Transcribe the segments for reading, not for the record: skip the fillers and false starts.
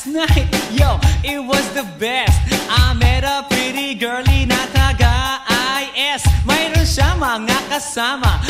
night, yo, it was the best. I met a pretty girlie na taga-IS. Mayroon siya mga kasama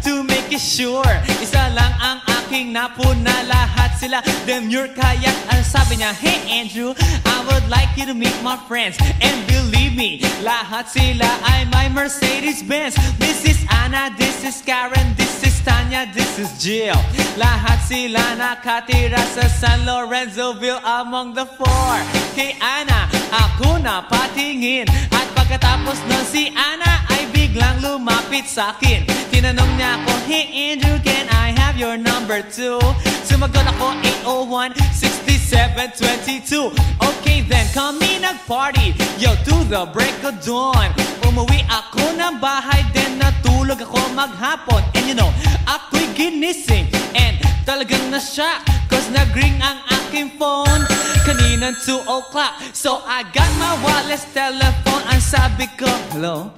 to make it sure. Isa lang ang aking napuna, lahat sila demure. Kaya't ang sabi niya, hey Andrew, I would like you to meet my friends. And believe me, lahat sila ay my Mercedes-Benz. This is Anna, this is Karen, this is Tanya, this is Jill. Lahat sila nakatira sa San Lorenzoville among the four. Kay Anna, ako na patingin. At pagkatapos nun si Anna ay biglang lumapit sa akin. Tinanong niya ako, hey Andrew, can I have your number too? Sumagot ako, 801-6722. Okay then, kami nag-party, yo, to the break of dawn. Umuwi ako ng bahay, then natulog ako maghapon. And you know, ako'y ginising and talagang na-shock, cause nag-ring ang aking phone kaninang 2 o'clock. So I got my wireless telephone. Ang sabi ko, hello?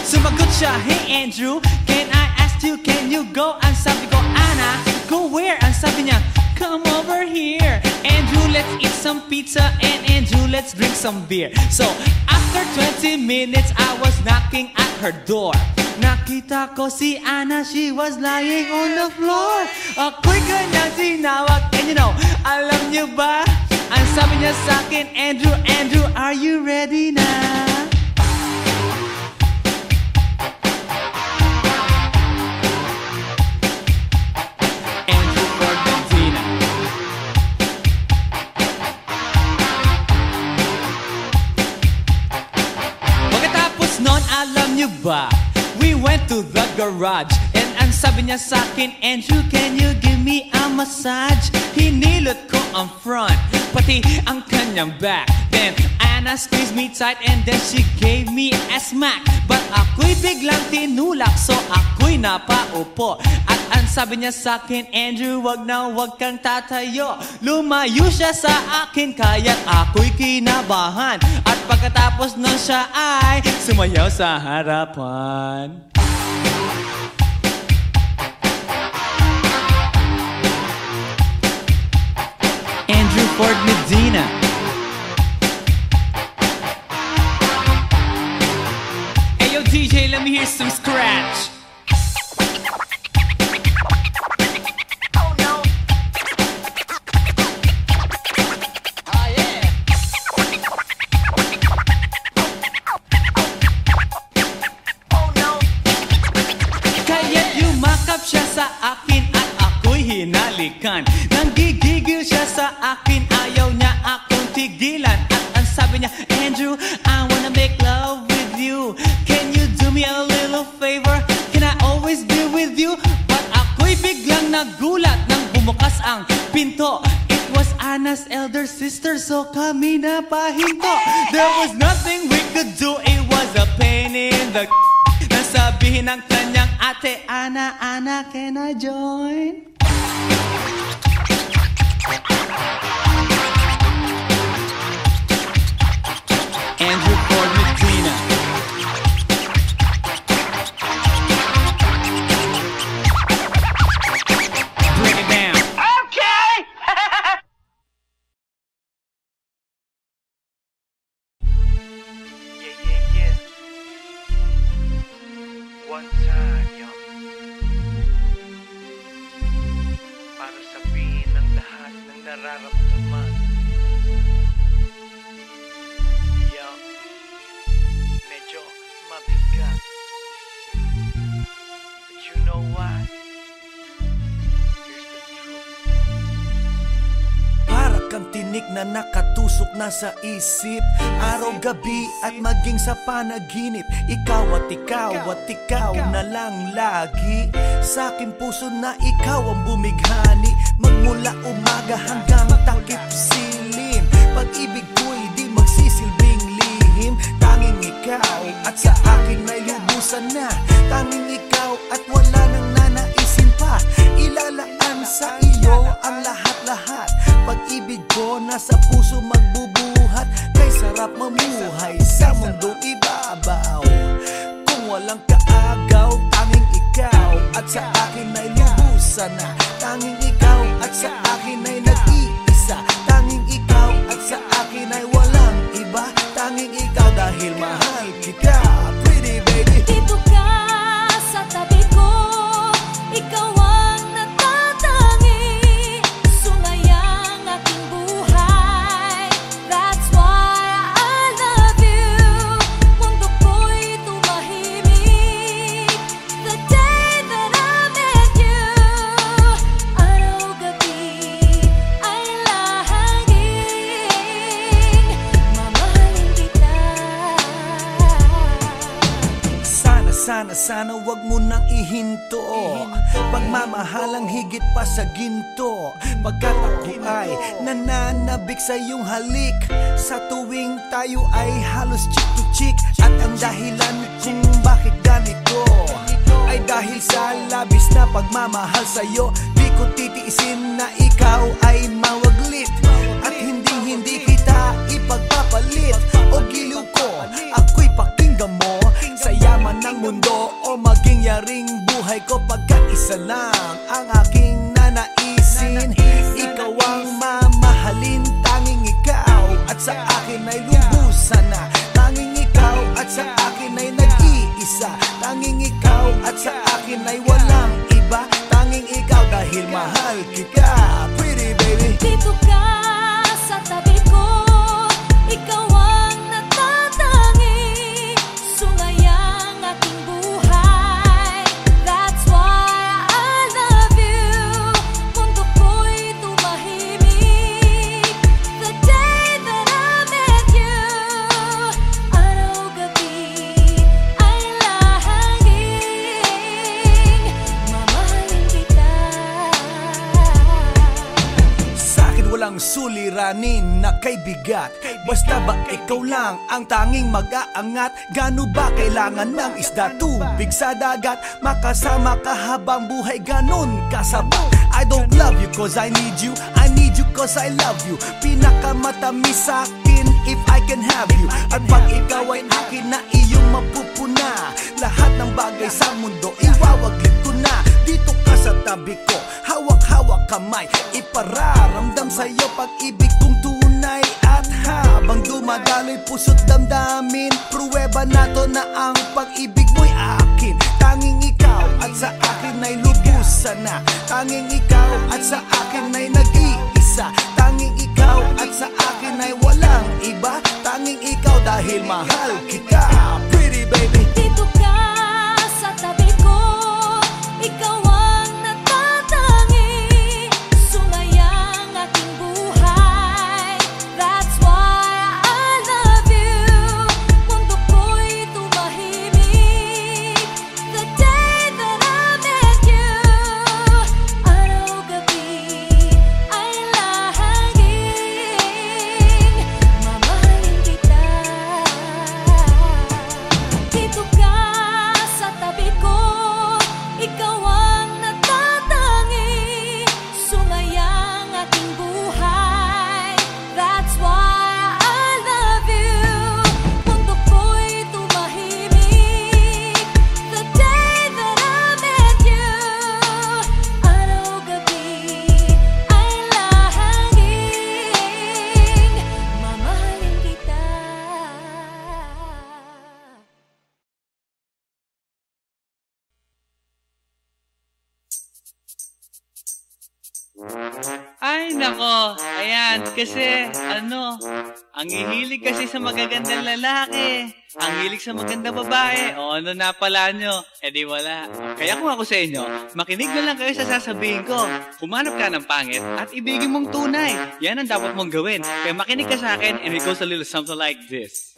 Sumagot siya, hey Andrew, can I ask you, can you go? Ang sabi ko, Anna, go where? Ang sabi niya, come over here. Andrew, let's eat some pizza, and Andrew, let's drink some beer. So after 20 minutes, I was knocking at her door. Nakita ko si Anna, she was lying on the floor. Ako'y kanyang tinawag, and you know, alam niyo ba? Ang sabi niya sa akin, Andrew, Andrew, are you ready na? Andrew Ford Medina. Pagkatapos nun, alam niyo ba? We went to the garage, and ang sabi niya sa akin, Andrew, can you give me a massage? Hinilot ko ang front, pati ang kanyang back. Then Anna squeezed me tight, and then she gave me a smack. But ako'y biglang tinulak, so ako'y napaupo. At ang sabi niya sa akin, Andrew, wag na wag kang tatayo. Lumayo siya sa akin, kaya't ako'y kinabahan. At pagkatapos nun siya ay sumayaw sa harapan. Andrew Ford Medina. Hey yo DJ, let me hear some scratch. Oh no. Oh yeah. Oh no. Kaya't yumakap siya sa akin at ako'y hinalikan. Nanggigigil siya sa akin, ayaw niya akong tigilan. At ang sabi niya, Andrew, I wanna make love with you. Can you do me a little favor? Can I always be with you? But ako'y biglang nagulat nang bumukas ang pinto. It was Anna's elder sister, so kami na pahinto. There was nothing we could do, it was a pain in the nasabihin ng kanyang ate, Anna, Anna, can I join? Andrew Ford Medina. Bring it down. Okay. Yeah. One time, yo. Para sabihin ng lahat ng nararamdaman. Yo. Medyo mabigat. But you know why? Here's the truth. Para kang tinik na nakatusok na sa isip, araw-gabi at maging sa panaginip. Ikaw at ikaw na lang lagi sa aking puso na ikaw ang bumighani. Magmula umaga hanggang takip silim, pag-ibig ko'y di magsisilbing lihim. Tanging ikaw at sa akin may lubusan na. Tanging ikaw at wala nang nanaisin pa. Ilalaan sa iyo ang lahat-lahat. Pag-ibig ko nasa puso magbubuhat. Kay sarap mamuhay sa mundong ibabaw. Kung walang kaagaw, tanging ikaw at sa akin ay lubusan na. Tanging ikaw at sa akin ay nag-iisa. Tanging ikaw sana wag mo nang ihinto. Pagmamahalang higit pa sa ginto, pagkat ako ay nananabik sa iyong halik. Sa tuwing tayo ay halos chick to chick. At ang dahilan kung bakit ganito ay dahil sa labis na pagmamahal sa'yo. Di ko titiisin na ikaw ay mawaglit, at hindi kita ipagpapalit o giliw ko. Ako'y pakinggan mo sa yaman ng mundo o maging yaring buhay ko, pagkat isa lang ang aking nanaisin. Ikaw ang mamahalin, tanging ikaw at sa akin ay lubusan na. Tanging ikaw at sa akin ay nag-iisa. Tanging ikaw at sa akin ay walang iba. Tanging ikaw dahil mahal kita, pretty baby. Dito ka sa tabi ko, ikaw ang natatangi. Sumayang ating buhay, that's why I love you. Mundo ko'y tumahimik the day that I met you. Araw-gabi ay lahangin, mamahalin kita. Sa'kin walang suliranin na kay bigat, basta ba ikaw lang ang tanging mag-aangat. Gano ba kailangan ng isda, tubig sa dagat? Makasama ka habang buhay, ganon kasabat. I don't love you cause I need you, I need you cause I love you. Pinakamatamis sa'kin if I can have you. At pag ikaw ay akin na iyong mapupuna, lahat ng bagay sa mundo iwawaglit ko na. Dito ka sa tabi ko, hawak-hawak kamay, ipararamdam sa'yo pag-ibig kong tunay. At habang dumadaloy puso't damdamin, pruweba na to na ang pag-ibig mo'y akin. Tanging ikaw at sa akin ay lubusan na. Tanging ikaw at sa akin ay nag-iisa. Tanging ikaw at sa akin ay walang iba. Tanging ikaw dahil mahal kita, pretty baby. Dito ka sa tabi ko, ikaw ang natatangi. Sumayang ating buhay, that's why I love you. Mundo ko'y tumahimik the day that I met you. Araw-gabi ay lahangin, mamahalin kita. Dito ka sa tabi ko, ikaw ang natatangi. Sumayang ating buhay, that's why I love you. Mundo ko'y tumahimik the day that I met you. Araw-gabi ay lahangin, mamahalin kita. Ay nako, ayan, kasi ang hihilig kasi sa magagandang lalaki, ang hilig sa magandang babae, o ano na pala nyo, edi wala. Kaya kung ako sa inyo, makinig na lang kayo sa sasabihin ko. Humanap ka ng pangit at ibigin mong tunay. Yan ang dapat mong gawin. Kaya makinig ka sa akin and it goes a little something like this.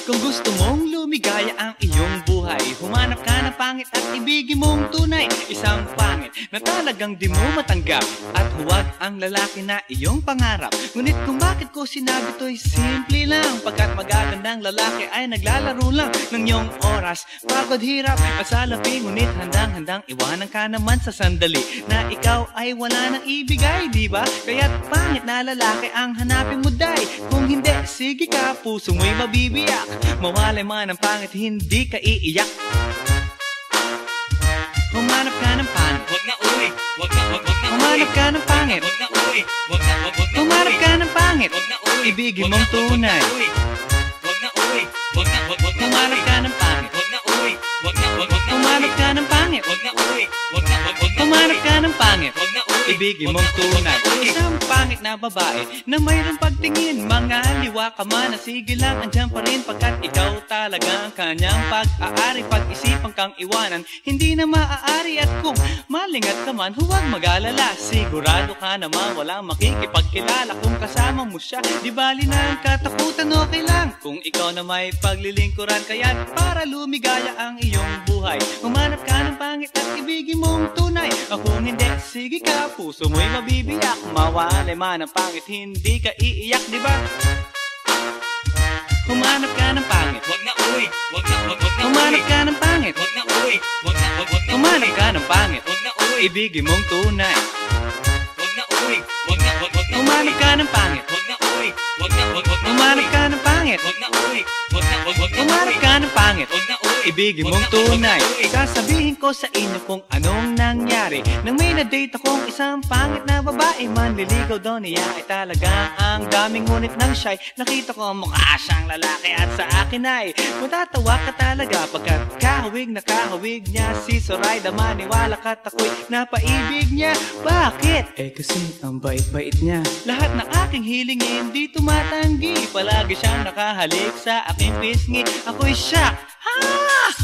Kung gusto mong lumigaya ang iyong buhay, humanap ka ng pangit at ibigin mong tunay. Isang pangit na talagang di mo matanggap, at huwag ang lalaki na iyong pangarap. Ngunit kung bakit ko sinabi to'y simple lang, pagkat magagandang lalaki ay naglalaro lang ng iyong oras, pagod, hirap at salapi. Ngunit handang-handang iwanan ka naman sa sandali na ikaw ay wala nang ibigay, di ba? Kaya't pangit na lalaki ang hanapin mo, day. Kung hindi, sige ka, puso mo'y mabibiyak. Mawalay man ang pangit, hindi ka iiyak. Humanap ka ng pangit, wag na uwi, wag na humanap ka ng pangit, wag na uwi, wag na humanap ka ng pangit, wag na uwi, ibigin mong tunay. Wag na uwi, wag na humanap ka ng pangit, wag na uwi, wag na humanap ka ng pangit, wag na uwi, wag na humanap ka ng pangit, wag na uwi. ibigin mong tunay. Isang pangit na babae na mayroong pagtingin. Mga liwa ka man, sige lang, andyan pa rin pagkat ikaw talaga ang kanyang pag-aari. Pag-isipan kang iwanan, hindi na maaari. At kung malingat ka man, huwag mag-alala. Sigurado ka naman walang makikipagkilala kung kasama mo siya. Di bali na ang katakutan, okay lang kung ikaw na may paglilingkuran. Kaya't para lumigaya ang iyong buhay, humanap ka ng pangit at ibigin mong tunay. Kung hindi, sige ka, puso mo'y mabibiyak. Mawalay man ang pangit, hindi ka iiyak, di ba? Humanap ka ng pangit, wag na uy, wag na humanap ka ng pangit, wag na uy, wag na humanap ka ng pangit, wag na uy, ibigin mong tunay. Wag na uy, wag na humanap ka ng pangit, wag na uy, wag na humanap ka ng pangit, wag na uy, wag na humanap ka ng pangit, wag na uy, ibigin mong tunay. Sasabihin ko sa inyo kung anong nangyari nang may na-date akong isang pangit na babae. Manliligaw daw niya ay talaga ang daming, ngunit nang siya'y nakita ko mukha siyang lalaki. At sa akin ay matatawa ka talaga pagkat kahawig na kahawig niya si Zoraida. Maniwala ka't ako'y napaibig niya. Bakit? Eh kasi ang bait-bait niya. Lahat ng aking hiling hindi tumatanggi. Palagi siyang nakahalik sa aking pisngi. Ako'y shock.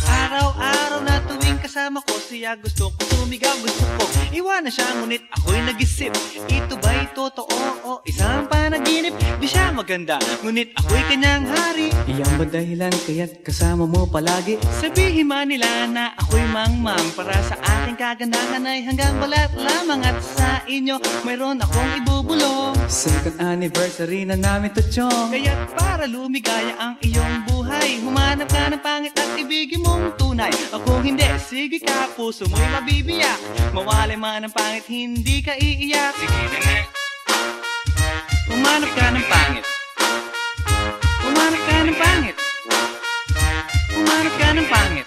Araw-araw na tuwing kasama ko siya, gusto ko sumigaw, gusto ko iwanan siya, ngunit ako'y nag-isip, ito ba'y totoo o isang panaginip? Di siya maganda, ngunit ako'y kanyang hari. Iyan ba dahilan kaya't kasama mo palagi? Sabihin man nila na ako'y mangmang, para sa aking kagandahan ay hanggang balat lamang. At sa inyo mayroon akong ibubulong. Second anniversary na namin to, chong. Kaya't para lumigaya ang iyong buhay, humanap ka ng pangit at ibigin mong tunay. Kung hindi, sige ka, puso mo'y mabibiyak. Mawalay man ang pangit, hindi ka iiyak. Sige na nga. Humanap ka ng pangit. Humanap ka ng pangit. Humanap ka ng pangit,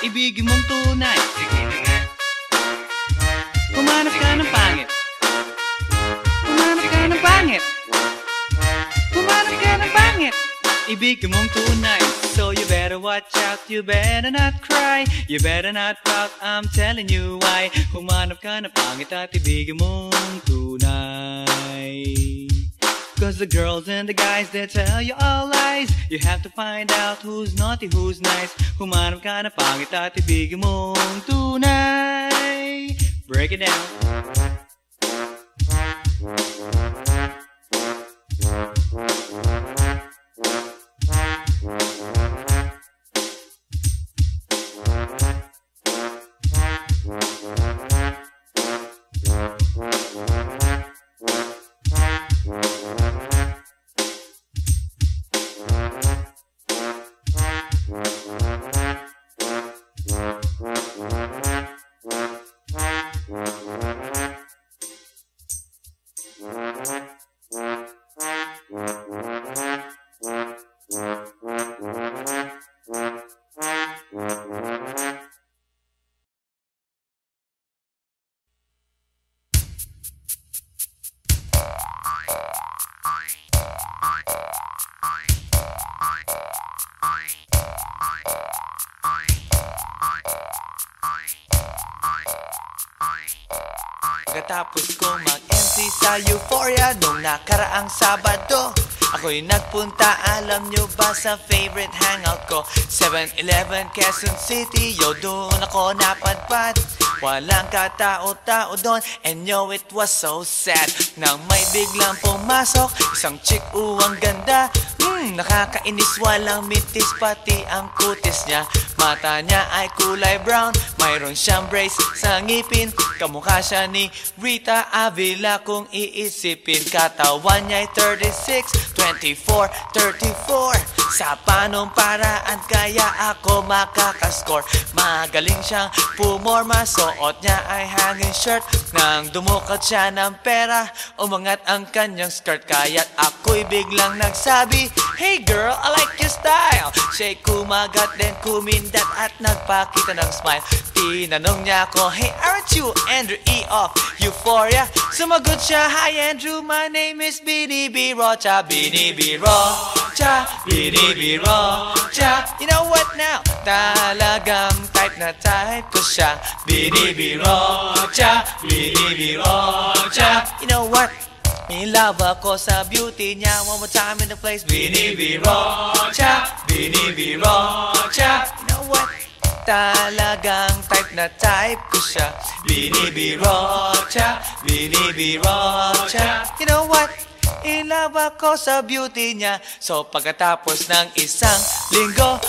ibigin mong tunay. Sige na nga. Humanap ka ng pangit. Humanap ka ng pangit. Humanap ka ng pangit, ibigin mong tunay. So you better watch out, you better not cry, you better not pout, I'm telling you why. Humanap ka ng pangit at ibigin mong tunay. Cause the girls and the guys, they tell you all lies. You have to find out who's naughty, who's nice. Humanap ka ng pangit at ibigin mong tunay. Break it down. Pagkatapos ko mag-MC sa Euphoria nung nakaraang Sabado, ako'y nagpunta, alam nyo ba, sa favorite hangout ko, 7-Eleven, Quezon City. Yo, doon ako napadpad, walang katao-tao doon, and yo, it was so sad nang may biglang pumasok isang chick, ang ganda. Nakakainis, walang mintis, pati ang kutis niya. Mata niya ay kulay brown, mayroon siyang brace sa ngipin. Kamukha siya ni Rita Avila kung iisipin. Katawan niya ay 36, 24, 34. Sa panong paraan kaya ako makakascore. Magaling siyang pumorma, suot niya ay hanging shirt. Nang dumukot siya ng pera, umangat ang kanyang skirt. Kaya't ako'y biglang nagsabi, hey girl, I like your style. Siya'y kumagat, then kumindat at nagpakita ng smile. Tinanong niya ako, hey, aren't you Andrew E. of Euphoria? Sumagot siya, hi Andrew, my name is Bini B. Rocha. Bini B. Rocha, cha, binibiro cha. You know what now? Talagang type na type ko siya. Binibiro cha, binibiro cha. You know what? In love ako sa beauty niya. One more time in the place. Binibiro cha, binibiro cha. You know what? Talagang type na type ko siya. Binibiro cha, binibiro cha. You know what? In love ako sa beauty niya. So pagkatapos ng isang linggo,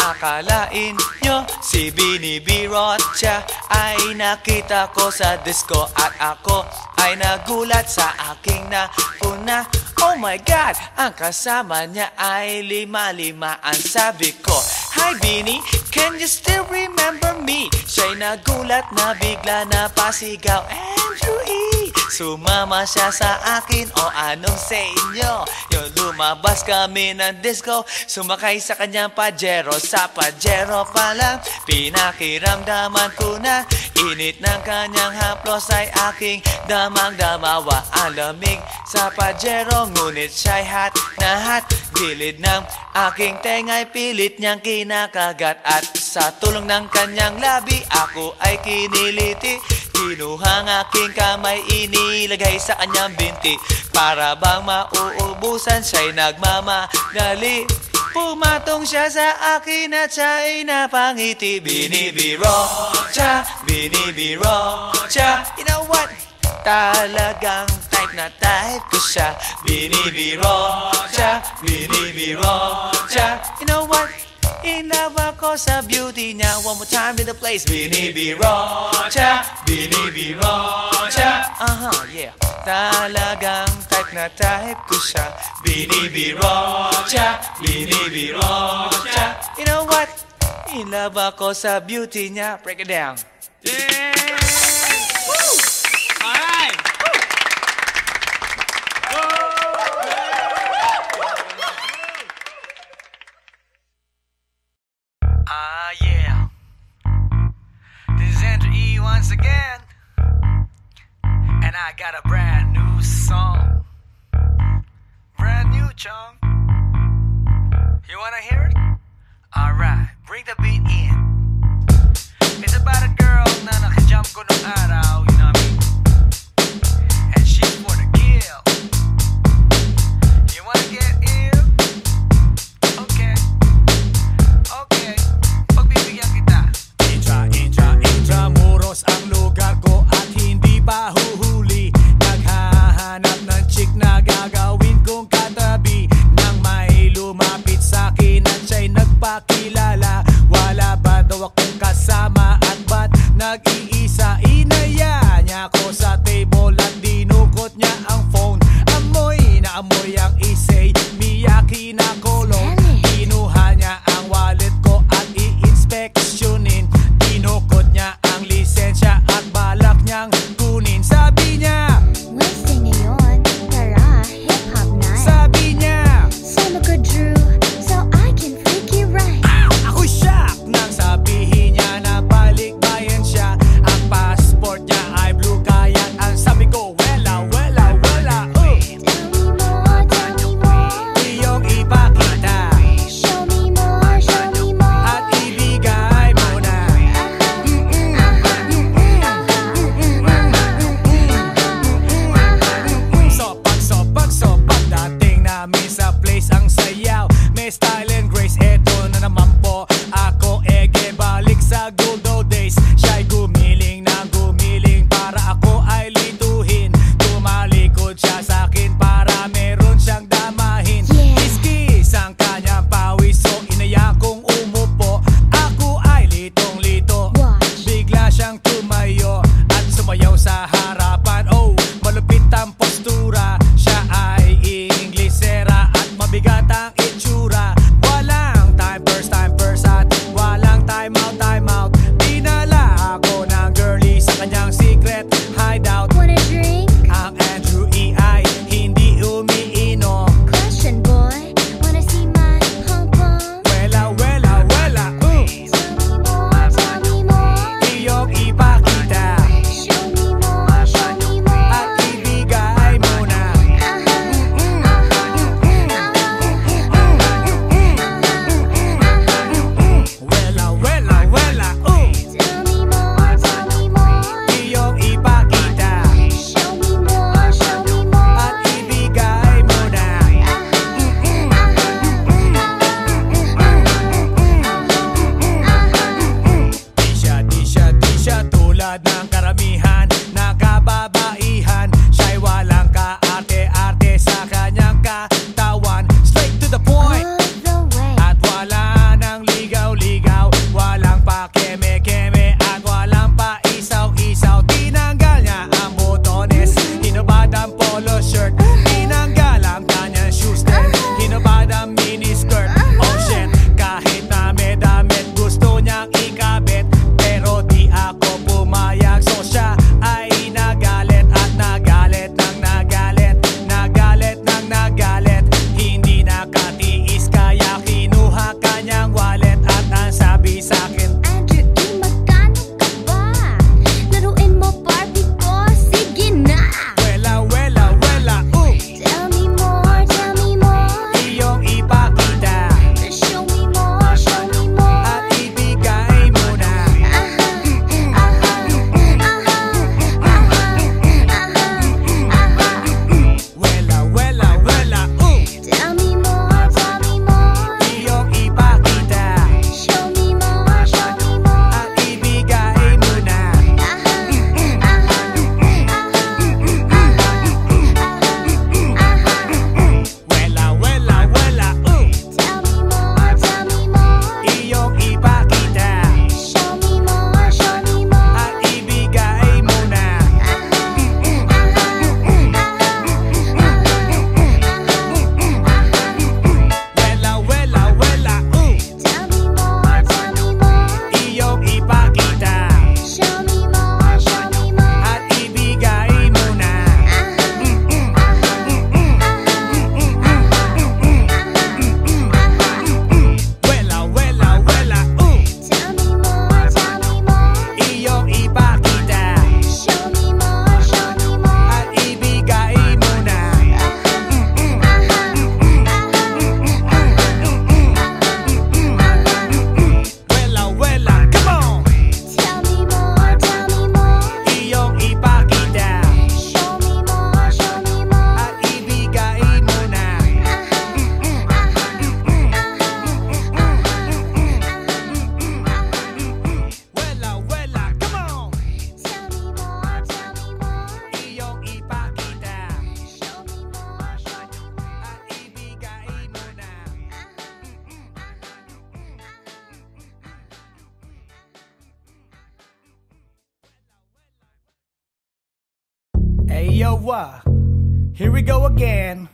akalain nyo si Binibiro siya ay nakita ko sa disco. At ako ay nagulat sa aking napuna. Oh my God, ang kasama niya ay lima-lima. Ang sabi ko, hi Bini, can you still remember me? Siya'y nagulat na bigla na pasigaw, Andrew E. Sumama siya sa akin, o anong sa inyo? Yung lumabas kami ng disco, sumakay sa kanyang Pajero. Sa Pajero pa lang, pinakiramdaman ko na init ng kanyang haplos ay aking damang-damawa. Ang lamig sa Pajero, ngunit siya'y hot na hot. Gilid ng aking tenga'y pilit niyang kinakagat. At sa tulong ng kanyang labi, ako ay kiniliti. Kinuhang aking kamay, inilagay sa kanyang binti. Para bang mauubusan, siya'y nagmamadali. Pumatong siya sa akin at siya'y napangiti. Binibiro siya, binibiro siya. You know what? Talagang type na type ko siya. Binibiro siya, binibiro siya. You know what? In love ako sa beauty niya. One more time in the place. Binibiro siya, binibiro siya. Yeah. Talagang type na type ko siya. Binibiro siya, binibiro siya. You know what? In love ako sa beauty niya. Break it down. Yeah! Woo! All right! Yeah. This is Andrew E once again. And I got a brand new song. Brand new, chong. You wanna hear it? Alright, bring the beat in. It's about a girl na nakajump ko nung araw, you know what I mean? And she's for the kill. You wanna get ill? Okay. Okay. Pagbibigyan kita. Intramuros ang lugar ko at hindi pa huhuli. Naghahanap ng chick na gagawin kong katabi. Nang may lumapit sa'kin at siya'y nagpakilala. Wala ba daw akong kasama at ba't nag-iisa? Inaya niya ako sa table at dinukot niya ang phone. Amoy na amoy ang isay, Miyaki na kolong. Kinuha niya ang wallet ko at i-inspeksyonin. Dinukot niya ang lisensya at balak niyang kunin. Sabi niya, Listing ngayon, tara, hip-hop night. sabi niya, Solo ko Drew, so I can freak you right. Ako'y shock nang sabihin niya na balikbayan siya. Ang passport niya ay blue, kaya ang sabi ko, Tulad ng karamihan na kababaihan, siya'y walang kaarte-arte sa kanyang katawan. Straight to the point, All the way. at wala nang ligaw-ligaw, walang pa keme-keme at walang pa isaw-isaw. Tinanggal niya ang botones, hinubad ang polo shirt, tinanggal ang kanyang shoes, then hinubad ang miniskirt. Oh shit, kahit na may damit gusto niyang ikabit, pero di ako pumayag. So siya ay nagalit at nagalit ng nagalit, nagalit ng nagalit. Hindi nakatiis kaya kinuha kanyang wallet at ang sabi sa'kin, Andrew E, magkano ka ba? Laruin mo Barbie ko, sige na. wela, wela, wela, Tell me more, tell me more. iyong ipakita Show me more, show me more. at ibigay mo na. Wela, wela, wela, Tell me more, tell me more. iyong ipakita Show me more, show me more. at ibigay mo na. Wela, wela, wela, Tell me more, tell me more. iyong ipakita Show me more, show me more. at ibigay mo na. Wela, wela, wela, Tell me more, tell me more. iyong ipakita Show me more, show me more. at ibigay mo na. Wela, wela, wela, Tell me more, tell me more. iyong ipakita Show me more, show me more. at ibigay mo na. Wela, wela, come on! Tell me more, tell me more. Iyong ipakita Show me more, show me more. at ibigay mo na. Wela, wela, come on! Tell me more, tell me more. Iyong ipakita Show me more, show me more. at ibigay mo na. Hey yo, here we go again,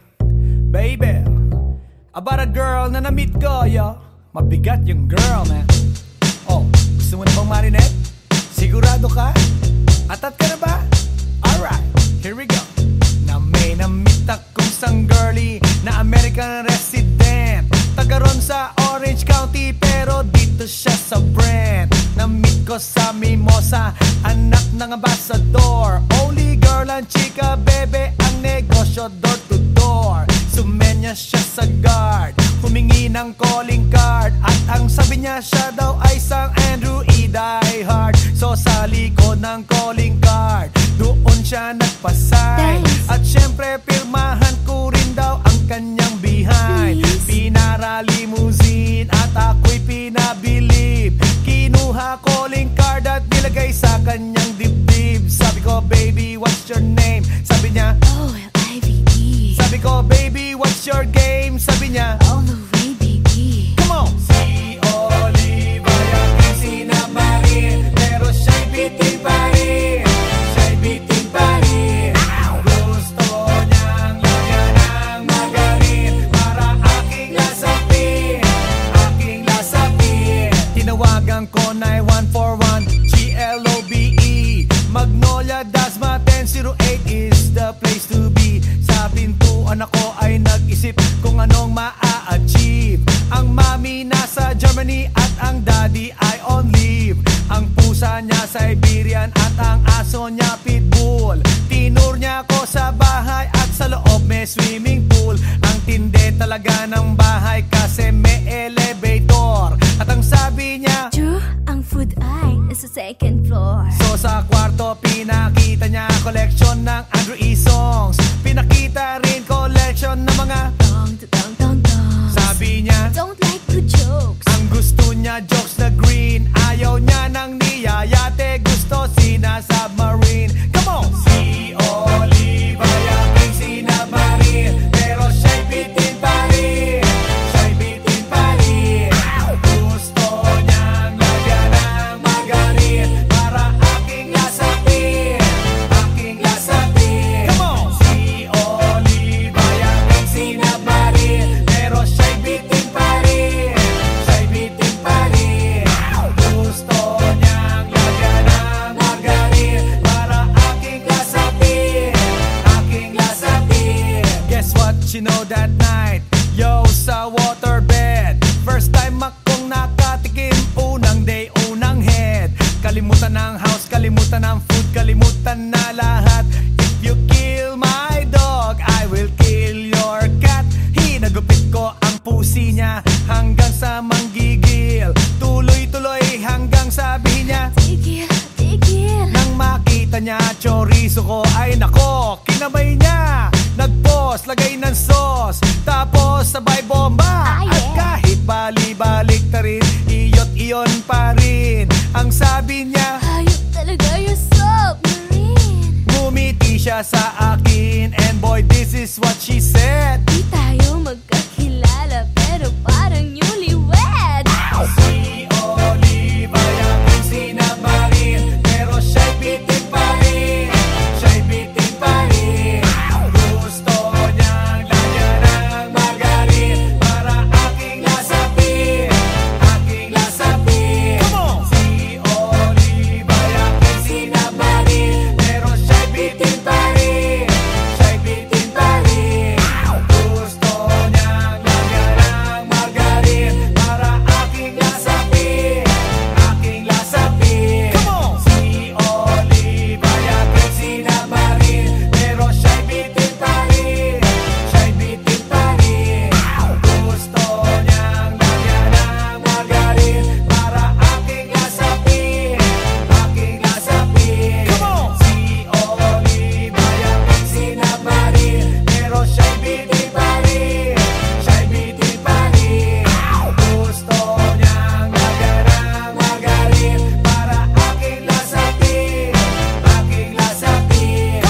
baby. About a girl na na-meet ko, yo. Mabigat yung girl, man. Oh, gusto mo na bang marinet? Sigurado ka? Atat ka na ba? Alright, here we go. Na may na-meet akong isang girly na American resident, taga ron sa Orange County, pero dito siya sa Brent. Na-meet ko sa Mimosa, anak ng ambassador. Only girl and chika, bebe, ang negosyo door to door. Sumenya siya sa guard, humingi ng calling card, at ang sabi niya siya daw ay isang Andrew E. diehard. So sa likod ng calling card, doon siya nagpasay. Thanks. At syempre pirmahan ko rin daw ang kanyang behind. Please. Pinara limousine at ako'y pinabilib. Kinuha calling card at nilagay sa kanyang dibdib. Sabi ko, baby, what's your name? Sabi niya, O-L-I-V-E. sabi ko, baby, what's your game? Sabi niya, All the way, baby. come on! Si Oliva yung sinabarin, pero siya'y bitin pa rin. Siya'y bitin pa rin. Gusto niyang lagyan ng magarin para aking lasapin, aking lasapin. Tinawagan ko 9141 GLOBE Magnolia, Dasma 1008 is the place to be. Sa pintuan ako ay nag-isip kung anong maa-achieve. Ang mami nasa Germany at ang daddy ay on leave. Ang pusa niya Siberian at ang aso niya Pitbull. Tinur niya ako sa bahay at sa loob may swimming pool. Ang tindi talaga ng bahay kasi may elevator. At ang sabi niya, True, ang food ay nasa second floor. so sa kwarto pinakita niya collection ng Andrew E. songs. Pinakita rin collection ng mga Dong, dong, dong, dong. sabi niya, Don't like the jokes. ang gusto niya jokes na green. Ayaw niya ng niyayate, gusto sina Kalimutan ang food, kalimutan na lahat. If you kill my dog, I will kill your cat. Hinagupit ko ang pusi niya hanggang sa manggigil. Tuloy-tuloy hanggang sabi niya, Tigil, tigil. nang makita niya chorizo ko, ay nako, kinabay niya. Nag-pause, lagay ng sauce, tapos sabay bomba. Ah, yeah. At kahit bali-balik ta rin, iyot iyon pa rin. Ang sabi niya, Hayop talaga yung submarine. ngumiti siya sa akin, and boy, this is what she said. Di tayo magkakilala pero parang newlywed. Si Olive ay aking sinabarin, pero siya'y bitin pa rin. Siya'y bitin pa rin. Gusto niyang lagyan ng margarin para aking lasapin. Aking lasapin. Si Olive ay aking sinabarin, pero siya'y bitin pa rin. Siya'y bitin pa rin. Gusto niyang lagyan ng margarin para aking lasapin. Aking lasapin. Si Olive ay aking sinabarin, pero siya'y bitin pa rin. Siya'y bitin pa rin. Gusto niyang lagyan ng margarin para aking lasapin. Aking lasapin. Si Olive ay aking sinabarin, pero siya'y bitin pa rin. Siya'y bitin pa rin. Gusto niyang lagyan ng margarin para aking lasapin. Aking lasapin.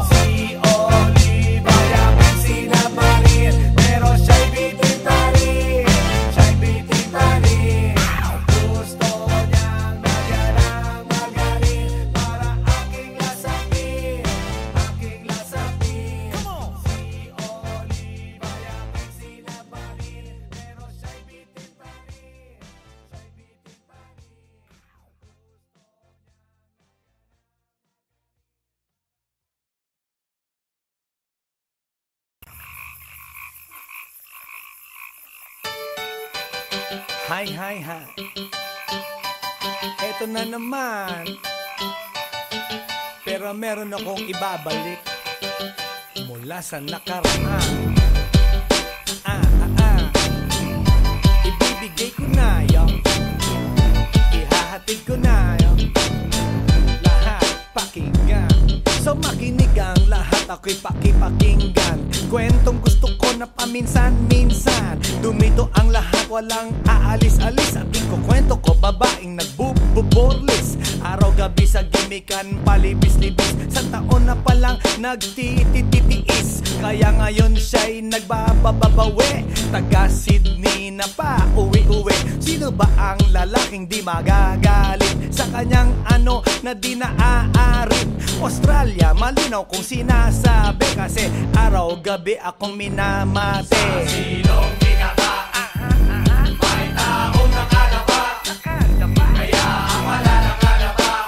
Si Olive ay aking sinabarin, pero siya'y bitin pa rin. Siya'y bitin pa rin. Gusto niyang lagyan ng margarin para aking lasapin. Aking lasapin. Si Olive ay aking sinabarin, pero siya'y bitin pa rin. Siya'y bitin pa rin. Hi, hi, hi. Eto na naman. Pero meron akong ibabalik mula sa nakaraan. Ibibigay ko na yun. Ihahatid ko na yun. Lahat pakinggan. So makinig ang lahat, ako'y pakipakinggan. Kwentong gusto ko na paminsan-minsan. Dumito ang lahat, walang aalis-alis. At ikukwento ko, babaeng nagbububorlis. Araw-gabi sa gimikan, palibis-libis. Sa taon na palang nagtititiis. Kaya ngayon siya'y nagbababawi. Taga Sydney na pa, uwi-uwi. Sino ba ang lalaking di magagalit sa kanyang ano na di naaarit? Australia, malinaw kung sinasabi, kasi araw-gabi akong minamate. Sa silong bigata, may taong nakadapa. Kaya ang wala nakadapa,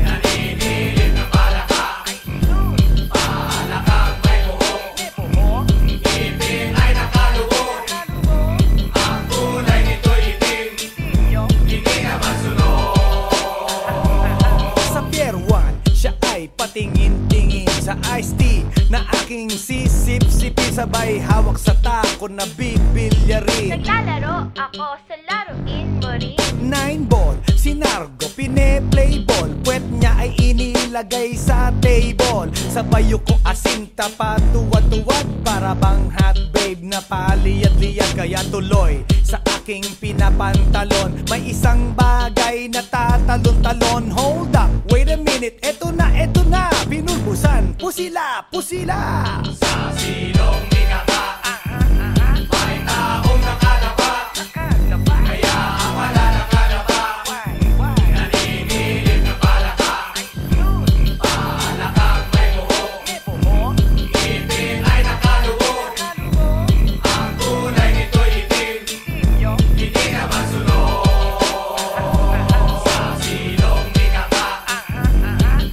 naninilig na palaka. Palakang may buhok, ngipin ay nakalubog. Ang kulay nito'y itim, hindi na masunod. Sa Pier 1, siya ay patingin-tingin sa iced tea na aking sisip-sipin. Sabay hawak sa tako na bibilyarin. Naglalaro ako sa laruin mo rin. 9-ball, si Nargo pine-playball. Puwet niya ay inilagay sa table. Sabay ko asinta pa tuwad-tuwad. Para bang hot babe na paliyad-liyad. Kaya tuloy sa aking pinapantalon may isang bagay na tatalon-talon. Hold up, wait a minute, eto na, binulbusan, pusila, pusila. Sa silong bigata, may taong nakadapa. Kaya ang wala nakadapa, naninilig na palaka. Palakang may buhok, ngipin ay nakalubog. Ang kulay nito'y itim, hindi na masunod. Sa silong bigata,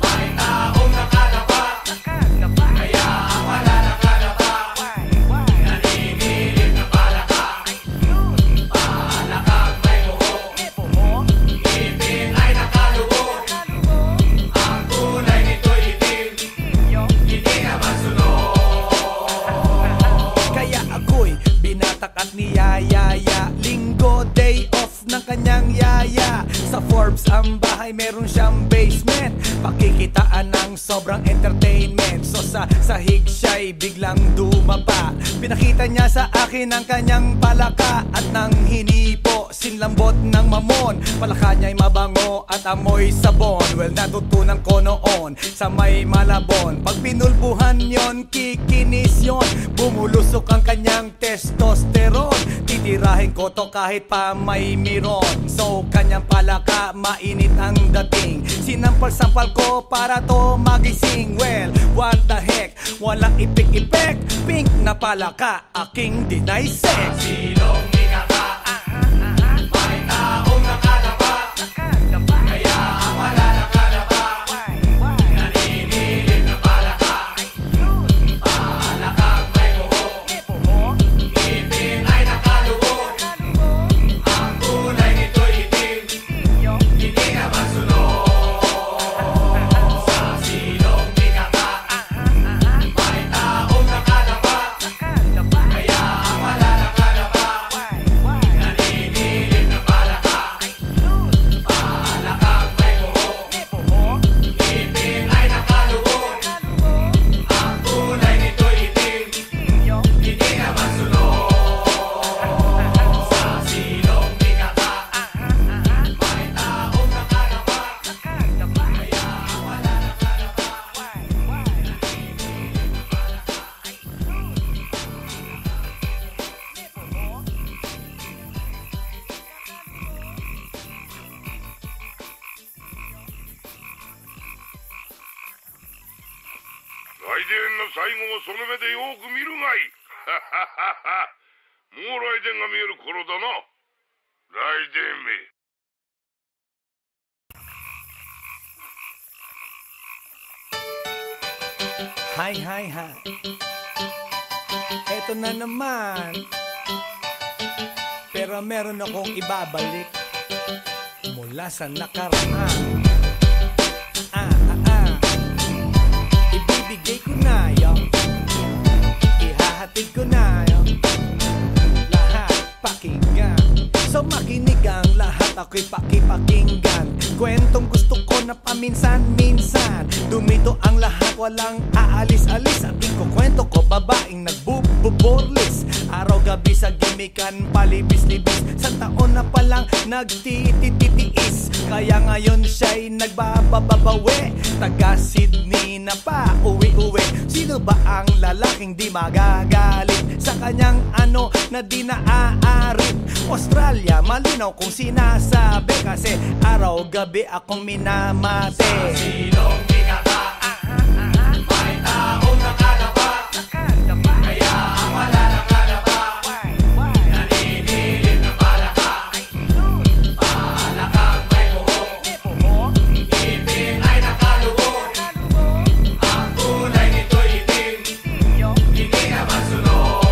may taong nakadapa. Kaya ang wala Forbes ang bahay, meron siyang basement. Pakikitaan ng sobrang entertainment. So sa sahig siya'y biglang dumapa. Pinakita niya sa akin ang kanyang palaka at nang hinipo, sinlambot ng mamon. Palaka niya'y mabango at amoy sabon. Well, natutunan ko noon sa may Malabon. Pag pinulbuhan yon, kikinis yon. Bumulusok ang kanyang testosterone. Titirahin ko to kahit pa may miron. So kanyang palaka, mainit ang dating. Sinampal-sampal ko para to magising. Well, what the heck, walang ipik-ipek. Pink na palaka, aking deny sex. Silong ikaka, may taong nakalapa. Kaya ang malalakalapa, naninilig na palaka. Palakang may buhok, ngipin ay nakaluhog. Ang kulay nito'y itim, hindi naman sunog. Sa silong ikaka, may taong nakalapa. Kaya ang malalakalapa, naninilig na palaka. Palakang may buhok, ngipin ay nakaluhog. Ang kulay nito'y itim, hindi naman sunog. Sa silong ikaka, may taong nakalapa. Kaya ang malalakalapa,来電の最後をその目でよく見るがいい。もう来電が見える頃だな。来電め。Hi, hi, hi. Eto na naman. Pero meron akong ibabalik mula sa nakaraan. Ibibigay ko na yun. Ihahatid ko na yun. Lahat pakinggan. So makinig ang lahat, ako'y pakipakinggan. Kwentong gusto ko na paminsan-minsan. Dumito ang lahat, walang aalis-alis. At ikukwento ko, babaeng nagbububorlis. Araw-gabi sa gimikan, palibis-libis. Sa taon na palang nagtititiis. Kaya ngayon siya'y nagbababawi. Taga Sydney na pa, uwi-uwi. Sino ba ang lalaking di magagalit sa kanyang ano na di naaarit? Australia, malinaw kung sinasabi. Kasi araw-gabi akong minamate. Sa silong ikaka, may taong nakalapa. Kaya ang malalakalapa, naninilig na palaka. Palakang may buhok, ngipin ay nakaluhog. Ang kulay nito'y itim, hindi naman sunog.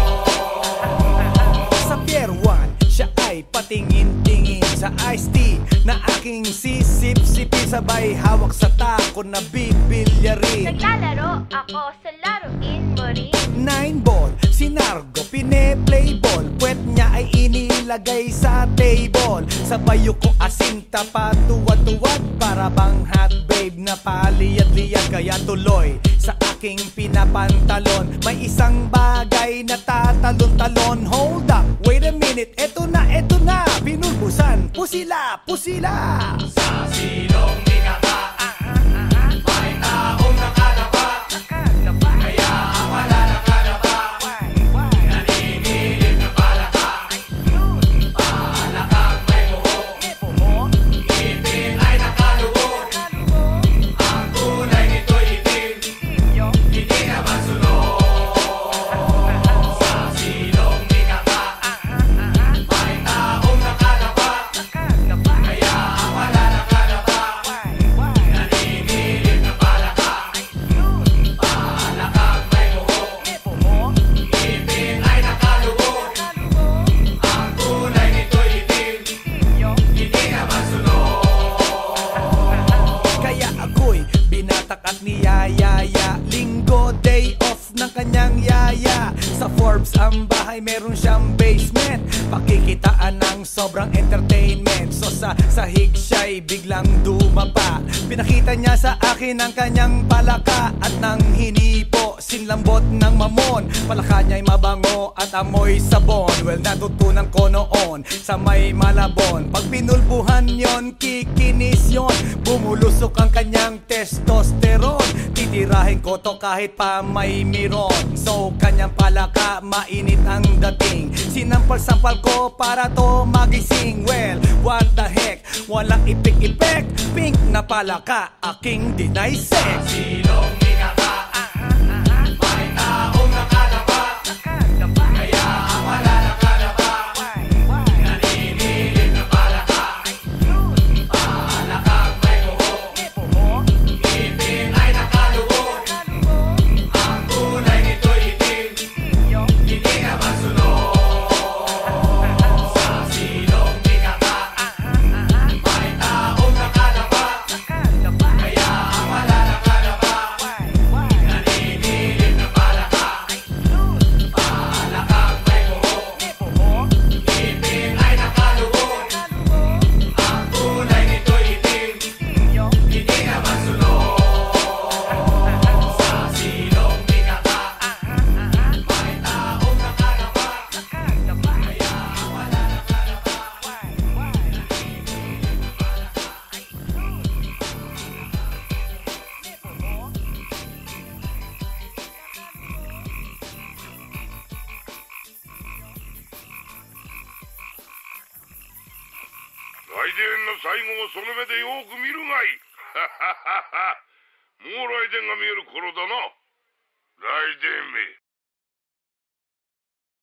Sa Pier 1, siya ay patingin-tingin sa iced tea na aking sisip-sipin. Sabay hawak sa tako na bibilyarin. Naglalaro ako sa laruin mo rin. 9-ball, si Nargo pine-playball. Puwet niya ay inilagay sa table. Sabay ko asinta patuwad-tuwad. Para bang hot babe na paliyad-liyad. Kaya tuloy sa aking pinapantalon may isang bagay na tatalon-talon. Hold up, wait a minute, eto na, binulbusan, pusila. Sa silong ikaka, may taong nakalapa. Kaya ang malalakalapa, naninilig na palaka. Palakang may buhok, ngipin ay nakaluhog. Ang kulay nito'y itim, hindi naman sunog. Sa silong ikaka, may taong nakalapa. Kaya ang malalakalapa, naninilig na palaka. Palakang may buhok, ngipin ay nakaluhog. Ang kulay nito'y itim, hindi naman sunog. Kaya ako'y binatak at niyayaya. Linggo, day off ng kanyang yaya. Kaya sa Forbes ang bahay meron siyang basement, pakikitaan ng sobrang entertainment. So sa sahig siya'y biglang dumapa, pinakita niya sa akin ang kanyang palaka. At nang hinipo, sinlambot ng mamon, palaka niya'y mabango at amoy sabon. Well, natutunan ko noon sa may Malabon, pag pinulbuhan yon, kikinis yon, bumulusok ang kanyang testosterone. Titirahin ko to kahit pa may miron. So kanyang palaka, mainit ang dating, sinampal-sampal ko para to magising. Well, what the heck, walang ipik-ipek, pink na palaka, aking deny sex. Silong ikaka, may taong nakalapa, kaya ang malalakalapa, naninilip na palaka. Palakang may buhok, ngipin ay nakalubog, ang kulay nito'y itim, hindi naman sunog. Sa silong ikaka, may taong nakalapa, kaya ang malalakalapa, naninilip na palaka. Palakang may buhok, ngipin ay nakalubog, ang kulay nito'y itim, hindi naman sunog. Sa silong ikaka, may taong nakalapa, kaya ang malalakalapa,来電の最後をその目でよく見るがいい。もう来電が見える頃だな。来電め。